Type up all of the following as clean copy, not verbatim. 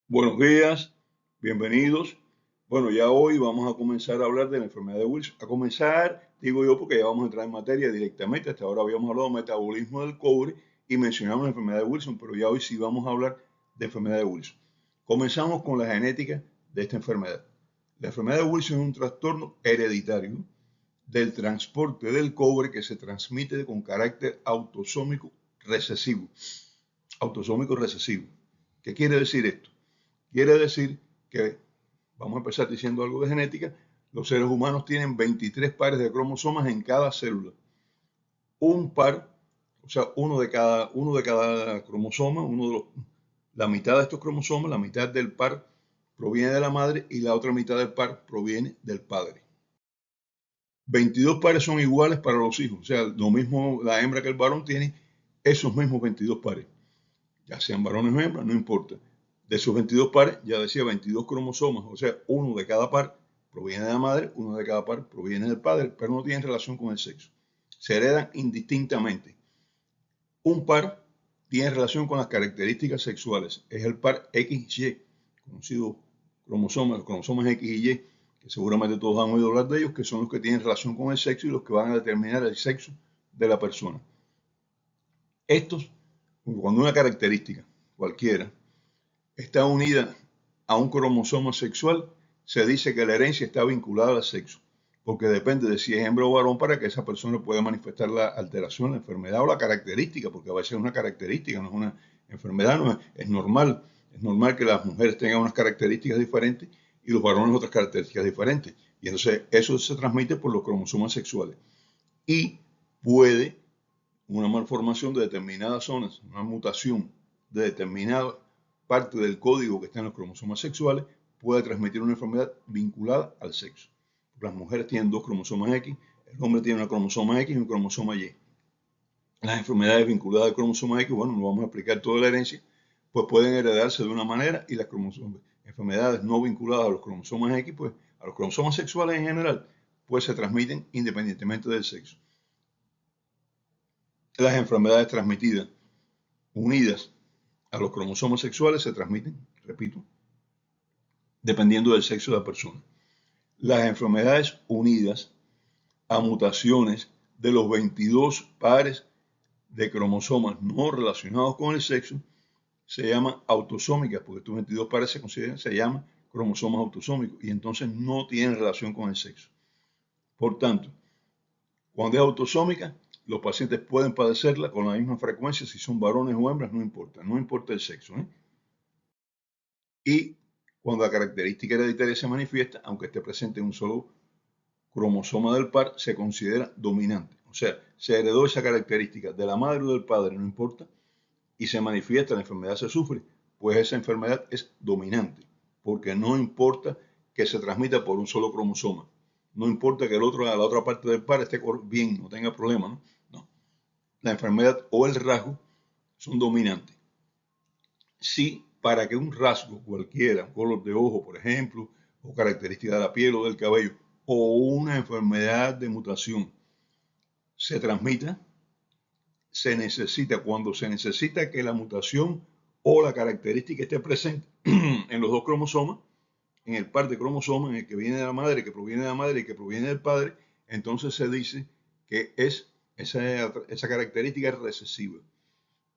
Buenos días, bienvenidos. Bueno, ya hoy vamos a comenzar a hablar de la enfermedad de Wilson. A comenzar, digo yo, porque ya vamos a entrar en materia directamente. Hasta ahora habíamos hablado de metabolismo del cobre y mencionamos la enfermedad de Wilson, pero ya hoy sí vamos a hablar de enfermedad de Wilson. Comenzamos con la genética de esta enfermedad. La enfermedad de Wilson es un trastorno hereditario del transporte del cobre que se transmite con carácter autosómico recesivo. Autosómico recesivo. ¿Qué quiere decir esto? Quiere decir que, vamos a empezar diciendo algo de genética, los seres humanos tienen 23 pares de cromosomas en cada célula. Un par, o sea, uno de cada cromosoma, la mitad de estos cromosomas, la mitad del par proviene de la madre y la otra mitad del par proviene del padre. 22 pares son iguales para los hijos, o sea, lo mismo la hembra que el varón tiene, esos mismos 22 pares, ya sean varones o hembras, no importa. De esos 22 pares, ya decía 22 cromosomas, o sea, uno de cada par proviene de la madre, uno de cada par proviene del padre, pero no tienen relación con el sexo. Se heredan indistintamente. Un par tiene relación con las características sexuales, es el par XY, conocido los cromosomas X y Y, que seguramente todos han oído hablar de ellos, que son los que tienen relación con el sexo y los que van a determinar el sexo de la persona. Estos, cuando una característica cualquiera está unida a un cromosoma sexual, se dice que la herencia está vinculada al sexo, porque depende de si es hembra o varón para que esa persona pueda manifestar la alteración, la enfermedad o la característica, porque a veces es una característica, no es una enfermedad, no es normal que las mujeres tengan unas características diferentes y los varones otras características diferentes. Y entonces eso se transmite por los cromosomas sexuales. Y puede una malformación de determinadas zonas, una mutación de determinada parte del código que está en los cromosomas sexuales, puede transmitir una enfermedad vinculada al sexo. Las mujeres tienen dos cromosomas X, el hombre tiene una cromosoma X y un cromosoma Y. Las enfermedades vinculadas al cromosoma X, bueno, no vamos a explicar toda la herencia, pues pueden heredarse de una manera y las enfermedades no vinculadas a los cromosomas X, pues a los cromosomas sexuales en general, pues se transmiten independientemente del sexo. Las enfermedades transmitidas unidas a los cromosomas sexuales se transmiten, repito, dependiendo del sexo de la persona. Las enfermedades unidas a mutaciones de los 22 pares de cromosomas no relacionados con el sexo se llaman autosómicas, porque estos 22 pares se llaman cromosomas autosómicos y entonces no tienen relación con el sexo. Por tanto, cuando es autosómica, los pacientes pueden padecerla con la misma frecuencia si son varones o hembras, no importa el sexo. Y cuando la característica hereditaria se manifiesta, aunque esté presente en un solo cromosoma del par, se considera dominante. O sea, se heredó esa característica de la madre o del padre, no importa, y se manifiesta, la enfermedad se sufre, pues esa enfermedad es dominante, porque no importa que se transmita por un solo cromosoma, no importa que la otra parte del par esté bien, no tenga problema, ¿no? No. La enfermedad o el rasgo son dominantes. Si para que un rasgo cualquiera, un color de ojo, por ejemplo, o característica de la piel o del cabello, o una enfermedad de mutación se transmita, cuando se necesita que la mutación o la característica esté presente en los dos cromosomas, en el par de cromosomas, en el que viene de la madre, que proviene de la madre y que proviene del padre, entonces se dice que esa característica es recesiva,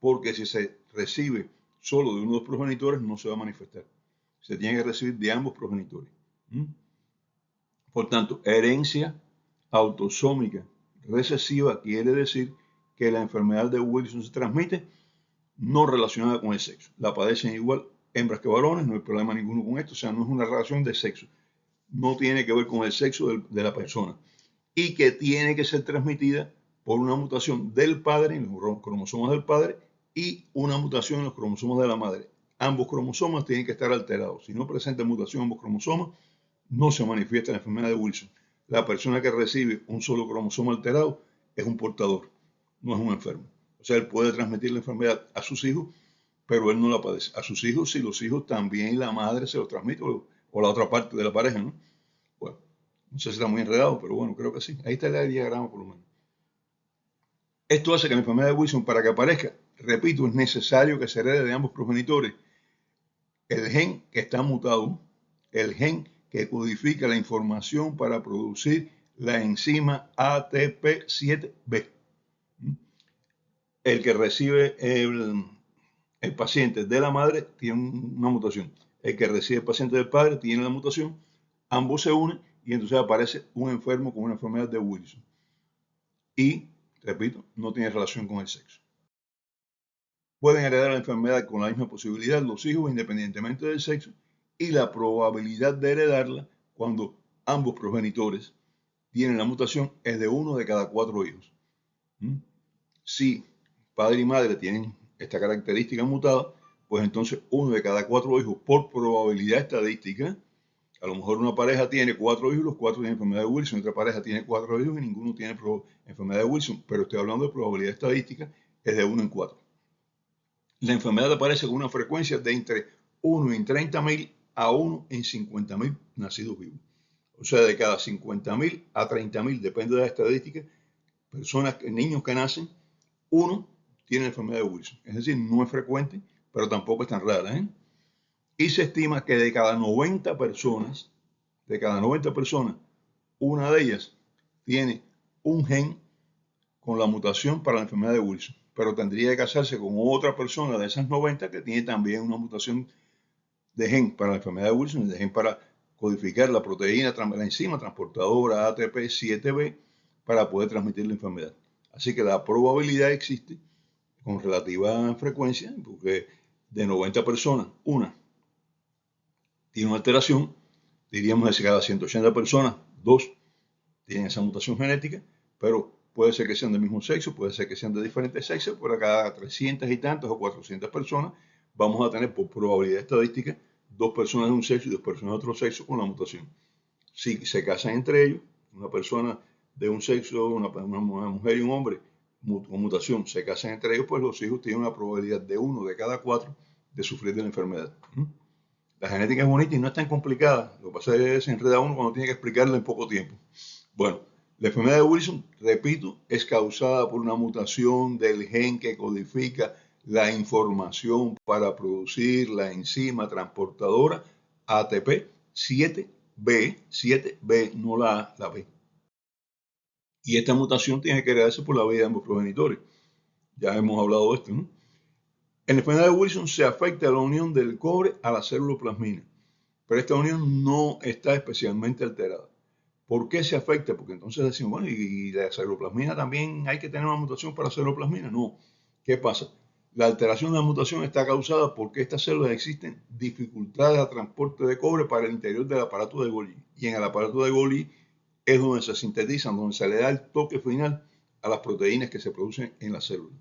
porque si se recibe solo de uno de los progenitores no se va a manifestar. Se tiene que recibir de ambos progenitores. Por tanto, herencia autosómica recesiva quiere decir que la enfermedad de Wilson se transmite no relacionada con el sexo. La padecen igual hembras que varones, no hay problema ninguno con esto, o sea, no es una relación de sexo. No tiene que ver con el sexo de la persona. Y que tiene que ser transmitida por una mutación del padre, en los cromosomas del padre, y una mutación en los cromosomas de la madre. Ambos cromosomas tienen que estar alterados. Si no presenta mutación en ambos cromosomas, no se manifiesta la enfermedad de Wilson. La persona que recibe un solo cromosoma alterado es un portador, no es un enfermo. O sea, él puede transmitir la enfermedad a sus hijos, pero él no la padece. A sus hijos, si los hijos también la madre se lo transmite, o la otra parte de la pareja, ¿no? Bueno, no sé si está muy enredado, pero bueno, creo que sí. Ahí está el diagrama por lo menos. Esto hace que la enfermedad de Wilson, para que aparezca, repito, es necesario que se herede de ambos progenitores. el gen que está mutado, el gen que codifica la información para producir la enzima ATP7B. El que recibe el paciente de la madre tiene una mutación. El que recibe el paciente del padre tiene la mutación. Ambos se unen y entonces aparece un enfermo con una enfermedad de Wilson. Y, repito, no tiene relación con el sexo. Pueden heredar la enfermedad con la misma posibilidad los hijos independientemente del sexo y la probabilidad de heredarla cuando ambos progenitores tienen la mutación es de 1 de cada 4 hijos. Si padre y madre tienen esta característica mutada, pues entonces 1 de cada 4 hijos por probabilidad estadística, a lo mejor una pareja tiene 4 hijos y los 4 tienen enfermedad de Wilson, otra pareja tiene 4 hijos y ninguno tiene enfermedad de Wilson, pero estoy hablando de probabilidad estadística, es de 1 en 4. La enfermedad aparece con una frecuencia de entre 1 en 30.000 a 1 en 50.000 nacidos vivos. O sea, de cada 50.000 a 30.000, depende de la estadística, niños que nacen, uno tiene la enfermedad de Wilson. Es decir, no es frecuente, pero tampoco es tan rara. Y se estima que de cada 90 personas, una de ellas tiene un gen con la mutación para la enfermedad de Wilson, pero tendría que casarse con otra persona de esas 90 que tiene también una mutación de gen para la enfermedad de Wilson, de gen para codificar la proteína, la enzima transportadora ATP7B para poder transmitir la enfermedad. Así que la probabilidad existe con relativa frecuencia, porque de 90 personas, una tiene una alteración, diríamos que cada 180 personas, 2 tienen esa mutación genética, pero puede ser que sean del mismo sexo, puede ser que sean de diferentes sexos, por cada 300 y tantas o 400 personas vamos a tener por probabilidad estadística 2 personas de un sexo y 2 personas de otro sexo con la mutación. Si se casan entre ellos, una persona de un sexo, una mujer y un hombre con mutación, se casan entre ellos, pues los hijos tienen una probabilidad de 1 de cada 4 de sufrir de la enfermedad. La genética es bonita y no es tan complicada. Lo que pasa es que se enreda uno cuando tiene que explicarla en poco tiempo. Bueno, la enfermedad de Wilson, repito, es causada por una mutación del gen que codifica la información para producir la enzima transportadora ATP7B, 7B, no la A, la B. Y esta mutación tiene que heredarse por la vía de ambos progenitores. Ya hemos hablado de esto, ¿no? En la enfermedad de Wilson se afecta la unión del cobre a la célula plasmina, pero esta unión no está especialmente alterada. ¿Por qué se afecta? Porque entonces decimos, bueno, y la ceruloplasmina también hay que tener una mutación para ceruloplasmina. No. ¿Qué pasa? La alteración de la mutación está causada porque estas células existen dificultades de transporte de cobre para el interior del aparato de Golgi. Y en el aparato de Golgi es donde se sintetizan, donde se le da el toque final a las proteínas que se producen en la célula.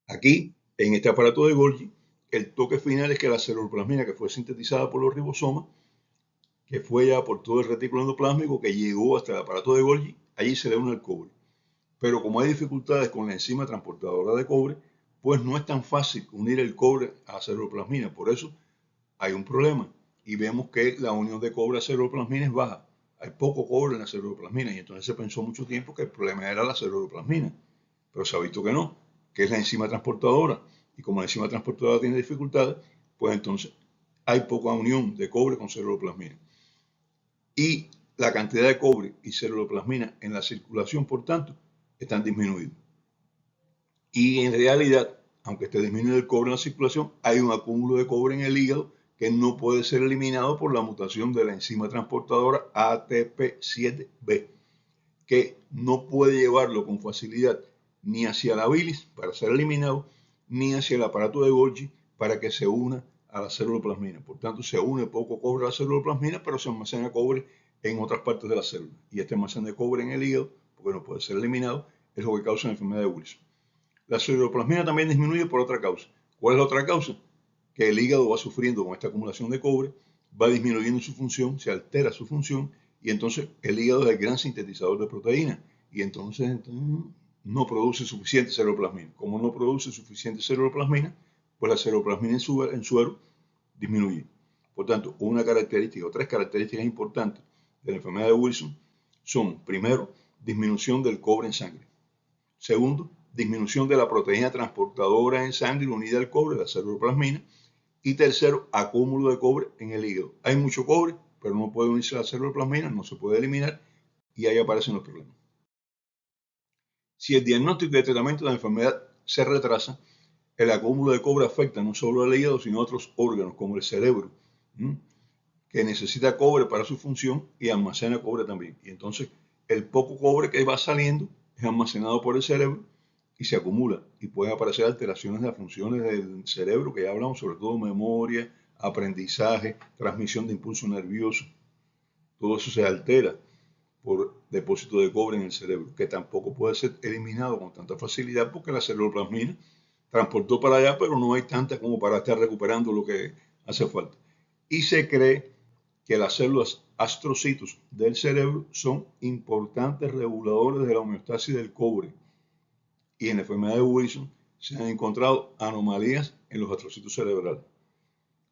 Aquí, en este aparato de Golgi, el toque final es que la ceruloplasmina que fue sintetizada por los ribosomas, que fue ya por todo el retículo endoplásmico, que llegó hasta el aparato de Golgi, allí se le une el cobre. Pero como hay dificultades con la enzima transportadora de cobre, pues no es tan fácil unir el cobre a la ceruloplasmina. Por eso hay un problema. Y vemos que la unión de cobre a ceruloplasmina es baja. Hay poco cobre en la ceruloplasmina y entonces se pensó mucho tiempo que el problema era la ceruloplasmina. Pero se ha visto que no, que es la enzima transportadora. Y como la enzima transportadora tiene dificultades, pues entonces hay poca unión de cobre con ceruloplasmina. Y la cantidad de cobre y ceruloplasmina en la circulación, por tanto, están disminuidos. Y en realidad, aunque esté disminuido el cobre en la circulación, hay un acúmulo de cobre en el hígado que no puede ser eliminado por la mutación de la enzima transportadora ATP7B, que no puede llevarlo con facilidad ni hacia la bilis para ser eliminado, ni hacia el aparato de Golgi para que se una a la ceruloplasmina. Por tanto, se une poco cobre a la ceruloplasmina, pero se almacena cobre en otras partes de la célula. Y este almacén de cobre en el hígado, porque no puede ser eliminado, es lo que causa la enfermedad de Wilson. La ceruloplasmina también disminuye por otra causa. ¿Cuál es la otra causa? Que el hígado va sufriendo con esta acumulación de cobre, va disminuyendo su función, se altera su función, y entonces el hígado es el gran sintetizador de proteínas, y entonces no produce suficiente ceruloplasmina. Como no produce suficiente ceruloplasmina, pues la ceruloplasmina en suero disminuye. Por tanto, una característica o tres características importantes de la enfermedad de Wilson son, primero, disminución del cobre en sangre. Segundo, disminución de la proteína transportadora en sangre unida al cobre, la ceruloplasmina. Y tercero, acúmulo de cobre en el hígado. Hay mucho cobre, pero no puede unirse a la ceruloplasmina, no se puede eliminar y ahí aparecen los problemas. Si el diagnóstico y el tratamiento de la enfermedad se retrasa, el acúmulo de cobre afecta no solo al hígado, sino a otros órganos, como el cerebro, que necesita cobre para su función y almacena cobre también. Y entonces el poco cobre que va saliendo es almacenado por el cerebro y se acumula y pueden aparecer alteraciones de las funciones del cerebro, que ya hablamos, sobre todo memoria, aprendizaje, transmisión de impulso nervioso. Todo eso se altera por depósito de cobre en el cerebro, que tampoco puede ser eliminado con tanta facilidad porque la ceruloplasmina transportó para allá, pero no hay tanta como para estar recuperando lo que hace falta. Y se cree que las células astrocitos del cerebro son importantes reguladores de la homeostasis del cobre. Y en la enfermedad de Wilson se han encontrado anomalías en los astrocitos cerebrales.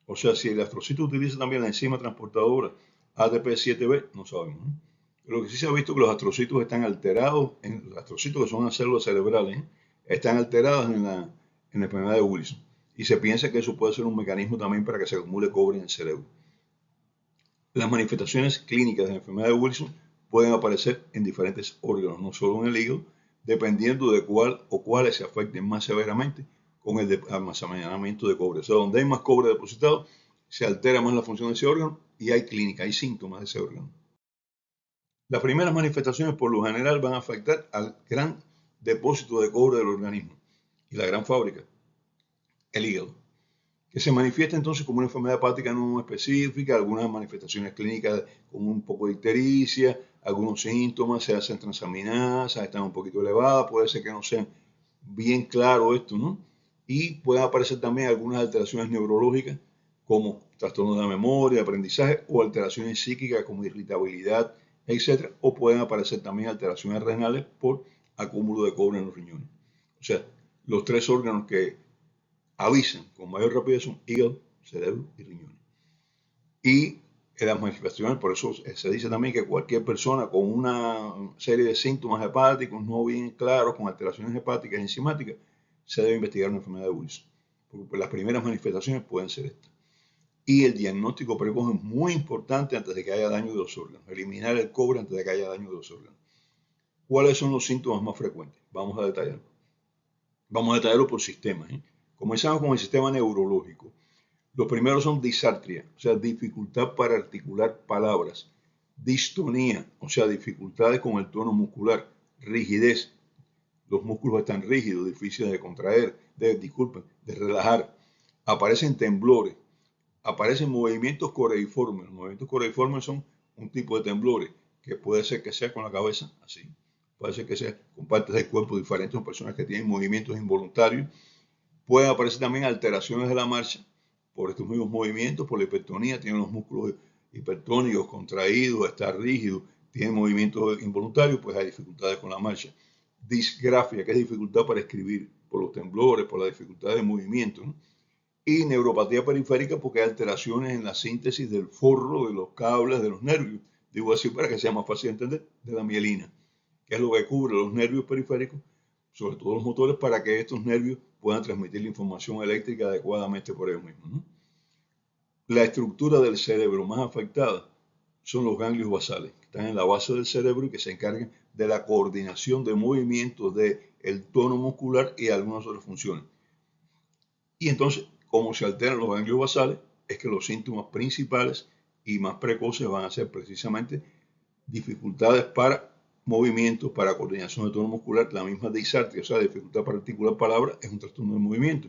O sea, si el astrocito utiliza también la enzima transportadora ATP7B, no sabemos, ¿no? Lo que sí se ha visto es que los astrocitos están alterados, los astrocitos que son las células cerebrales, están alteradas en la enfermedad de Wilson. Y se piensa que eso puede ser un mecanismo también para que se acumule cobre en el cerebro. Las manifestaciones clínicas de la enfermedad de Wilson pueden aparecer en diferentes órganos, no solo en el hígado, dependiendo de cuál o cuáles se afecten más severamente con el almacenamiento de cobre. O sea, donde hay más cobre depositado, se altera más la función de ese órgano y hay clínica, hay síntomas de ese órgano. Las primeras manifestaciones por lo general van a afectar al gran depósito de cobre del organismo y la gran fábrica, el hígado, que se manifiesta entonces como una enfermedad hepática no específica, algunas manifestaciones clínicas como un poco de ictericia, algunos síntomas, se hacen transaminasas, están un poquito elevadas, puede ser que no sea bien claro esto, ¿no? Y pueden aparecer también algunas alteraciones neurológicas como trastornos de la memoria, de aprendizaje o alteraciones psíquicas como irritabilidad, etc. O pueden aparecer también alteraciones renales por acúmulo de cobre en los riñones. O sea, los tres órganos que avisan con mayor rapidez son hígado, cerebro y riñones. Y en las manifestaciones, por eso se dice también que cualquier persona con una serie de síntomas hepáticos no bien claros, con alteraciones hepáticas y enzimáticas, se debe investigar una enfermedad de Wilson. Porque las primeras manifestaciones pueden ser estas. Y el diagnóstico precoz es muy importante antes de que haya daño de los órganos. Eliminar el cobre antes de que haya daño de los órganos. ¿Cuáles son los síntomas más frecuentes? Vamos a detallarlo. Vamos a detallarlo por sistemas. Comenzamos con el sistema neurológico. Los primeros son disartria, o sea, dificultad para articular palabras. Distonía, o sea, dificultades con el tono muscular. Rigidez, los músculos están rígidos, difíciles de contraer, de relajar. Aparecen temblores, aparecen movimientos coreiformes. Los movimientos coreiformes son un tipo de temblores que puede ser que sea con la cabeza, así. Puede ser que sea con partes del cuerpo diferentes, son personas que tienen movimientos involuntarios. Pueden aparecer también alteraciones de la marcha por estos mismos movimientos, por la hipertonía, tienen los músculos hipertónicos contraídos, está rígido, tienen movimientos involuntarios, pues hay dificultades con la marcha. Disgrafia, que es dificultad para escribir, por los temblores, por la dificultad de movimiento, ¿no? Y neuropatía periférica porque hay alteraciones en la síntesis del forro, de los cables, de los nervios, digo así para que sea más fácil de entender, de la mielina, que es lo que cubre los nervios periféricos, sobre todo los motores, para que estos nervios puedan transmitir la información eléctrica adecuadamente por ellos mismos, ¿no? La estructura del cerebro más afectada son los ganglios basales, que están en la base del cerebro y que se encargan de la coordinación de movimientos del tono muscular y algunas otras funciones. Y entonces, como se alteran los ganglios basales, es que los síntomas principales y más precoces van a ser precisamente dificultades para movimientos, para coordinación de tono muscular, la misma disartria, o sea, dificultad para articular palabras, es un trastorno de movimiento.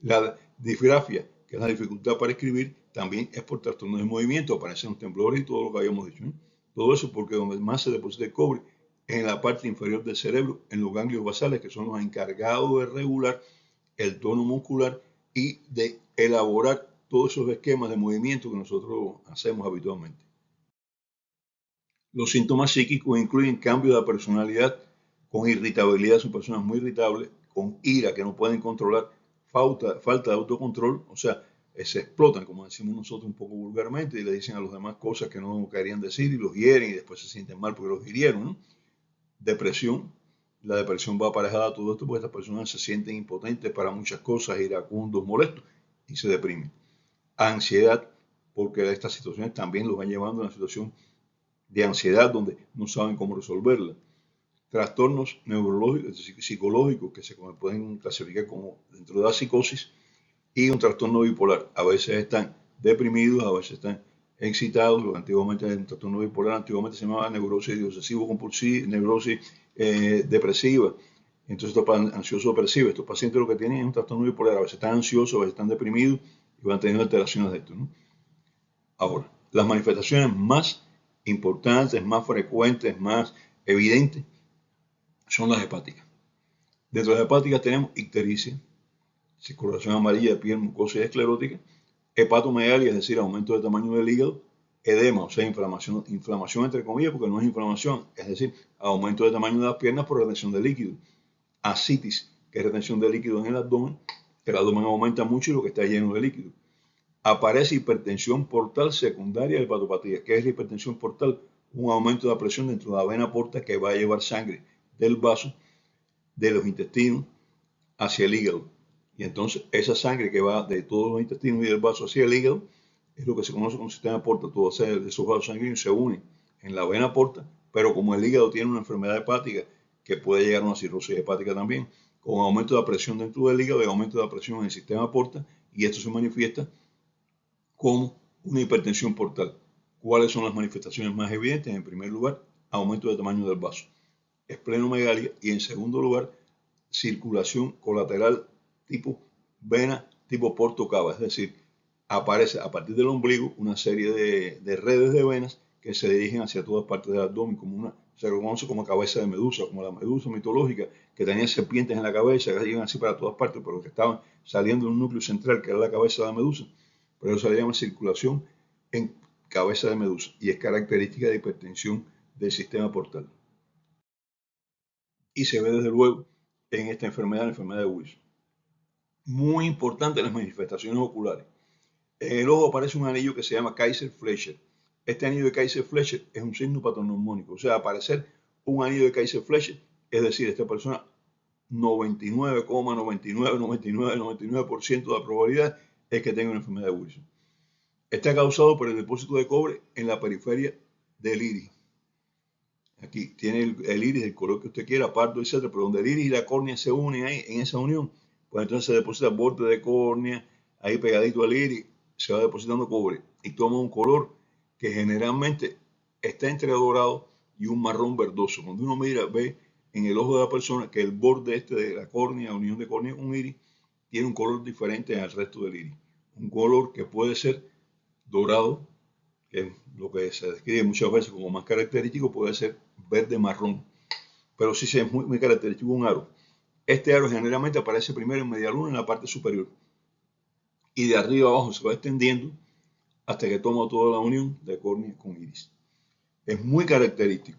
La disgrafia, que es la dificultad para escribir, también es por trastorno de movimiento, aparecen los temblores y todo lo que habíamos dicho, ¿eh? Todo eso porque donde más se deposita el cobre es en la parte inferior del cerebro, en los ganglios basales, que son los encargados de regular el tono muscular y de elaborar todos esos esquemas de movimiento que nosotros hacemos habitualmente. Los síntomas psíquicos incluyen cambio de personalidad, con irritabilidad, son personas muy irritables, con ira que no pueden controlar, falta de autocontrol, o sea, se explotan, como decimos nosotros un poco vulgarmente, y le dicen a los demás cosas que no querían decir y los hieren y después se sienten mal porque los hirieron, ¿no? Depresión, La depresión va aparejada a todo esto porque estas personas se sienten impotentes para muchas cosas, iracundos, molestos y se deprimen. Ansiedad, porque estas situaciones también los van llevando a una situación de ansiedad donde no saben cómo resolverla. Trastornos neurológicos, psicológicos que se pueden clasificar como dentro de la psicosis y un trastorno bipolar. A veces están deprimidos, a veces están excitados. Antiguamente el trastorno bipolar antiguamente se llamaba neurosis obsesivo-compulsiva, neurosis depresiva. Entonces, estos ansioso-depresivos, estos pacientes lo que tienen es un trastorno bipolar. A veces están ansiosos, a veces están deprimidos y van teniendo alteraciones de esto, ¿no? Ahora, las manifestaciones más importantes, más frecuentes, más evidentes son las hepáticas. Dentro de las hepáticas tenemos ictericia, coloración amarilla de piel, mucosa y esclerótica, hepatomegalia, es decir, aumento de tamaño del hígado, edema, o sea, inflamación entre comillas, porque no es inflamación, es decir, aumento de tamaño de las piernas por retención de líquido, ascitis, que es retención de líquido en el abdomen aumenta mucho y lo que está lleno de líquido. Aparece hipertensión portal secundaria de hepatopatía. ¿Qué es la hipertensión portal? Un aumento de la presión dentro de la vena porta que va a llevar sangre del vaso, de los intestinos, hacia el hígado. Y entonces esa sangre que va de todos los intestinos y del vaso hacia el hígado es lo que se conoce como sistema porta. Todos esos vasos sanguíneos se unen en la vena porta, pero como el hígado tiene una enfermedad hepática que puede llegar a una cirrosis hepática también, con aumento de la presión dentro del hígado y aumento de la presión en el sistema porta, y esto se manifiesta como una hipertensión portal. ¿Cuáles son las manifestaciones más evidentes? En primer lugar, aumento de tamaño del vaso, esplenomegalia, y en segundo lugar, circulación colateral tipo vena, tipo porto cava, es decir, aparece a partir del ombligo una serie de redes de venas que se dirigen hacia todas partes del abdomen, como se reconoce como cabeza de medusa, como la medusa mitológica, que tenía serpientes en la cabeza, que iban así para todas partes, pero que estaban saliendo de un núcleo central, que era la cabeza de la medusa. Pero eso se le llama circulación en cabeza de medusa y es característica de hipertensión del sistema portal. Y se ve desde luego en esta enfermedad, la enfermedad de Wilson. Muy importante las manifestaciones oculares. En el ojo aparece un anillo que se llama Kaiser-Fleischer. Este anillo de Kaiser-Fleischer es un signo patognomónico, o sea, aparecer un anillo de Kaiser-Fleischer, es decir, esta persona 99,999999% de la probabilidad es que tenga una enfermedad de Wilson. Está causado por el depósito de cobre en la periferia del iris. Aquí tiene el iris del color que usted quiera, pardo, etc. Pero donde el iris y la córnea se unen ahí, en esa unión, pues entonces se deposita el borde de córnea, ahí pegadito al iris, se va depositando cobre y toma un color que generalmente está entre dorado y un marrón verdoso. Cuando uno mira, ve en el ojo de la persona que el borde este de la córnea, unión de córnea con iris, tiene un color diferente al resto del iris. Un color que puede ser dorado, que es lo que se describe muchas veces como más característico, puede ser verde marrón, pero sí es muy característico un aro. Este aro generalmente aparece primero en media luna en la parte superior y de arriba abajo se va extendiendo hasta que toma toda la unión de córnea con iris. Es muy característico.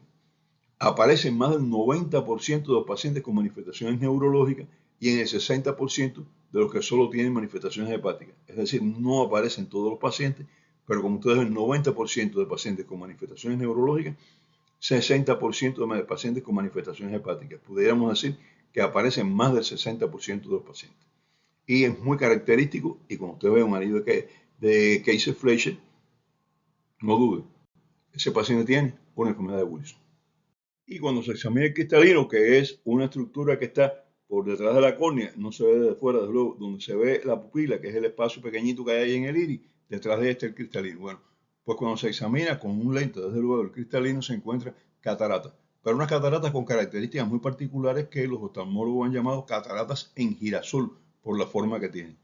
Aparece en más del 90% de los pacientes con manifestaciones neurológicas y en el 60% de los que solo tienen manifestaciones hepáticas. Es decir, no aparece en todos los pacientes, pero como ustedes ven, el 90% de pacientes con manifestaciones neurológicas, 60% de pacientes con manifestaciones hepáticas. Pudiéramos decir que aparecen más del 60% de los pacientes. Y es muy característico, y cuando usted ve un anillo de Kaiser-Fleischer, no dude, ese paciente tiene una enfermedad de Wilson. Y cuando se examina el cristalino, que es una estructura que está por detrás de la córnea, no se ve desde fuera, desde luego, donde se ve la pupila, que es el espacio pequeñito que hay ahí en el iris, detrás de este el cristalino. Bueno, pues cuando se examina con un lente, desde luego, el cristalino, se encuentra catarata. Pero unas cataratas con características muy particulares que los oftalmólogos han llamado cataratas en girasol, por la forma que tienen.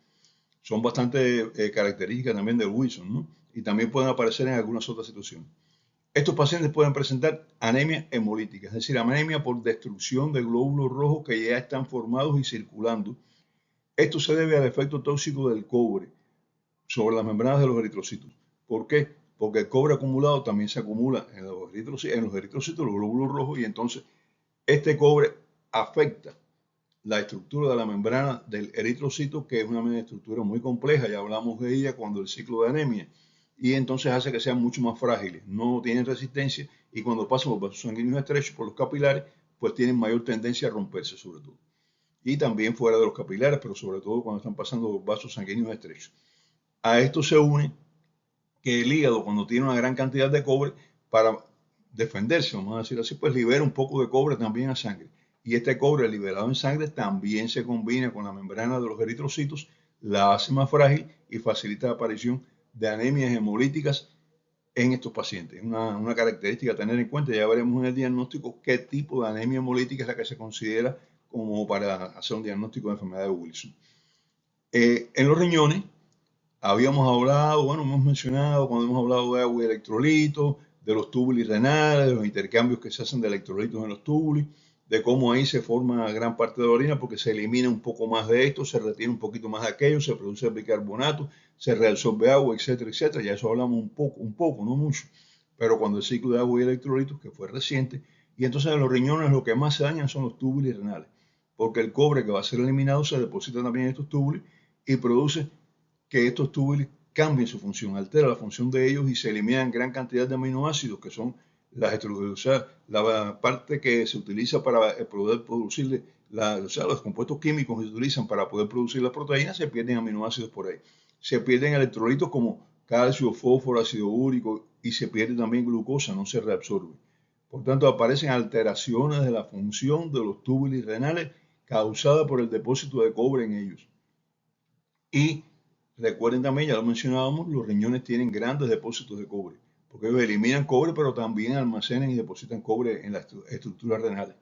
Son bastante características también del Wilson, ¿no? Y también pueden aparecer en algunas otras situaciones. Estos pacientes pueden presentar anemia hemolítica, es decir, anemia por destrucción de glóbulos rojos que ya están formados y circulando. Esto se debe al efecto tóxico del cobre sobre las membranas de los eritrocitos. ¿Por qué? Porque el cobre acumulado también se acumula en los eritrocitos, los glóbulos rojos, y entonces este cobre afecta la estructura de la membrana del eritrocito, que es una estructura muy compleja, ya hablamos de ella cuando el ciclo de anemia, y entonces hace que sean mucho más frágiles, no tienen resistencia, y cuando pasan por vasos sanguíneos estrechos, por los capilares, pues tienen mayor tendencia a romperse sobre todo. Y también fuera de los capilares, pero sobre todo cuando están pasando los vasos sanguíneos estrechos. A esto se une que el hígado, cuando tiene una gran cantidad de cobre, para defenderse, vamos a decir así, pues libera un poco de cobre también a sangre. Y este cobre liberado en sangre también se combina con la membrana de los eritrocitos, la hace más frágil y facilita la aparición de anemias hemolíticas en estos pacientes. Una característica a tener en cuenta, ya veremos en el diagnóstico qué tipo de anemia hemolítica es la que se considera como para hacer un diagnóstico de enfermedad de Wilson. En los riñones, habíamos hablado, bueno, hemos mencionado cuando hemos hablado de agua y electrolitos, de los túbulos renales, de los intercambios que se hacen de electrolitos en los túbulos, de cómo ahí se forma gran parte de la orina porque se elimina un poco más de esto, se retiene un poquito más de aquello, se produce bicarbonato, se reabsorbe agua, etcétera, etcétera. Ya eso hablamos un poco, no mucho. Pero cuando el ciclo de agua y electrolitos, que fue reciente, y entonces en los riñones lo que más se dañan son los túbulos renales, porque el cobre que va a ser eliminado se deposita también en estos túbulos y produce que estos túbulos cambien su función, altera la función de ellos y se eliminan gran cantidad de aminoácidos que son o sea, la parte que se utiliza para poder producir, o sea, los compuestos químicos que se utilizan para poder producir las proteínas, se pierden aminoácidos por ahí. Se pierden electrolitos como calcio, fósforo, ácido úrico y se pierde también glucosa, no se reabsorbe. Por tanto, aparecen alteraciones de la función de los túbulos renales causadas por el depósito de cobre en ellos. Y recuerden también, ya lo mencionábamos, los riñones tienen grandes depósitos de cobre, porque ellos eliminan cobre, pero también almacenan y depositan cobre en las estructuras renales.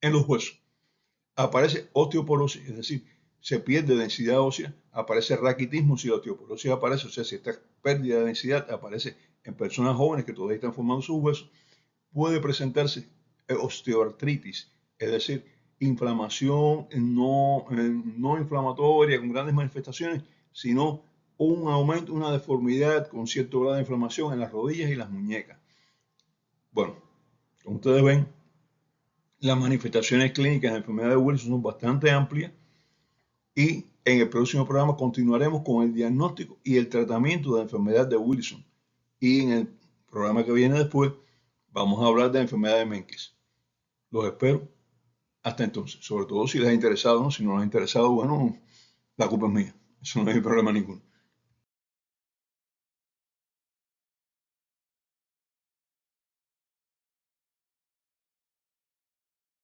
En los huesos aparece osteoporosis, es decir, se pierde densidad ósea, aparece raquitismo si la osteoporosis aparece, o sea, si esta pérdida de densidad aparece en personas jóvenes que todavía están formando sus huesos, puede presentarse osteoartritis, es decir, inflamación no inflamatoria con grandes manifestaciones, sino un aumento, una deformidad con cierto grado de inflamación en las rodillas y las muñecas. Bueno, como ustedes ven, las manifestaciones clínicas de enfermedad de Wilson son bastante amplias y en el próximo programa continuaremos con el diagnóstico y el tratamiento de la enfermedad de Wilson. Y en el programa que viene después vamos a hablar de la enfermedad de Menkes. Los espero. Hasta entonces, sobre todo si les ha interesado, ¿no? Si no les ha interesado, bueno, la culpa es mía. Eso no hay problema ninguno.